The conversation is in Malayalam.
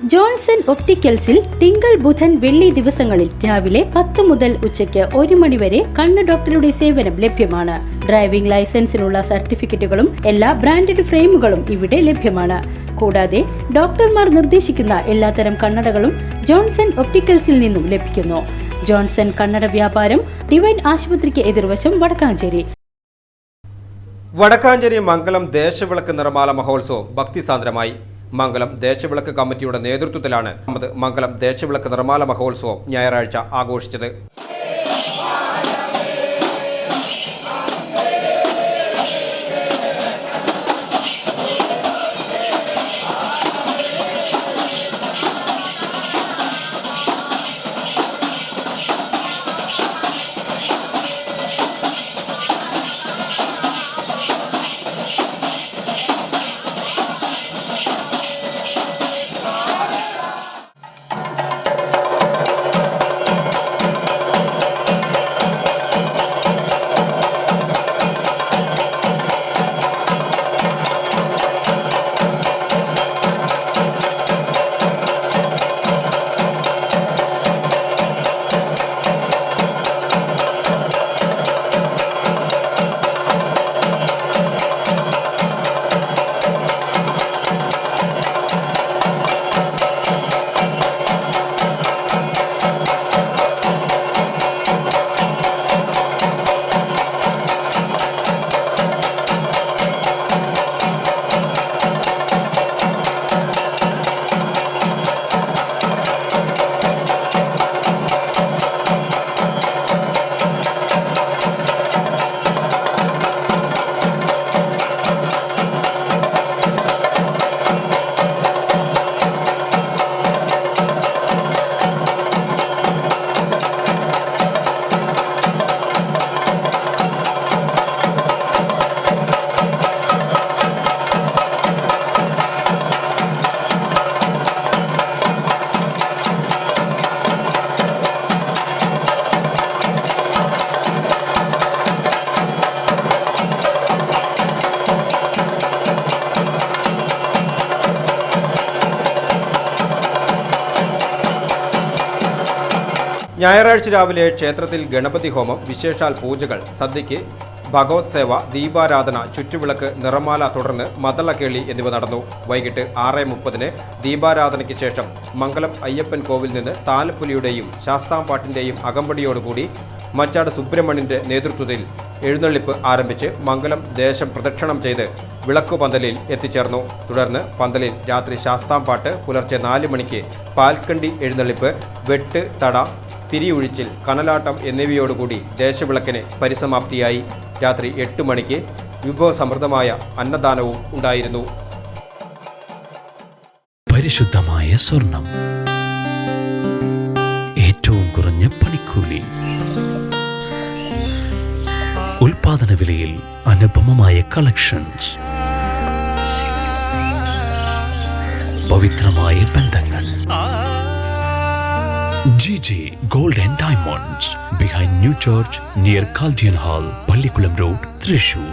ജോൺസൺ ഒപ്റ്റിക്കൽസിൽ തിങ്കൾ ബുധൻ വെള്ളി ദിവസങ്ങളിൽ രാവിലെ 10 മുതൽ ഉച്ചയ്ക്ക് 1 മണി വരെ കണ്ണ് ഡോക്ടറുടെ സേവനം ലഭ്യമാണ്. ഡ്രൈവിംഗ് ലൈസൻസിനുള്ള സർട്ടിഫിക്കറ്റുകളും എല്ലാ ബ്രാൻഡഡ് ഫ്രെയിമുകളും ഇവിടെ ലഭ്യമാണ്. കൂടാതെ ഡോക്ടർമാർ നിർദ്ദേശിക്കുന്ന എല്ലാത്തരം കണ്ണടകളും ജോൺസൺ ഒപ്റ്റിക്കൽസിൽ നിന്നും ലഭിക്കുന്നു. ജോൺസൺ കണ്ണട വ്യാപാരം ഡിവൈൻ ആശുപത്രിക്ക് എതിർവശം വടക്കാഞ്ചേരി. വടക്കാഞ്ചേരി മംഗലം ദേശവിളക്ക് നിറമാല മഹോത്സവം ഭക്തിസാന്ദ്രമായി. മംഗലം ദേശവിളക്ക് കമ്മിറ്റിയുടെ നേതൃത്വത്തിലാണ് മംഗലം ദേശവിളക്ക് നിറമാല മഹോത്സവം ഞായറാഴ്ച ആഘോഷിച്ചത്. ഞായറാഴ്ച രാവിലെ ക്ഷേത്രത്തിൽ ഗണപതി ഹോമം, വിശേഷാൽ പൂജകൾ, സദ്യയ്ക്ക് ഭഗവത് സേവ, ദീപാരാധന, ചുറ്റുവിളക്ക്, നിറമാല, തുടർന്ന് മദളക്കേളി എന്നിവ നടന്നു. വൈകിട്ട് 6:30 ദീപാരാധനയ്ക്ക് ശേഷം മംഗലം അയ്യപ്പൻ കോവിൽ നിന്ന് താലപ്പൊലിയുടെയും ശാസ്താംപാട്ടിൻ്റെയും അകമ്പടിയോടുകൂടി മച്ചാട് സുബ്രഹ്മണ്യന്റെ നേതൃത്വത്തിൽ എഴുന്നള്ളിപ്പ് ആരംഭിച്ച് മംഗലം ദേശം പ്രദക്ഷിണം ചെയ്ത് വിളക്കുപന്തലിൽ എത്തിച്ചേർന്നു. തുടർന്ന് പന്തലിൽ രാത്രി ശാസ്താംപാട്ട്, പുലർച്ചെ 4 മണിക്ക് പാൽക്കണ്ടി എഴുന്നള്ളിപ്പ്, വെട്ട്, തട, തിരിയൊഴിച്ചിൽ, കനലാട്ടം എന്നിവയോടുകൂടി ദേശവിളക്കിന് പരിസമാപ്തിയായി. രാത്രി 8 മണിക്ക് വിഭവസമൃദ്ധമായ അന്നദാനവും ഉണ്ടായിരുന്നു. പരിശുദ്ധമായ സ്വർണം, ഏറ്റവും കുറഞ്ഞ പണിക്കൂലി, ഉൽപാദന വിലയിൽ അനുപമമായ കളക്ഷൻസ്, പവിത്രമായ ബന്ധങ്ങൾ. GJ Gold and Diamonds, behind New Church, near Chaldean Hall, Pallikulam Road, Thrissur.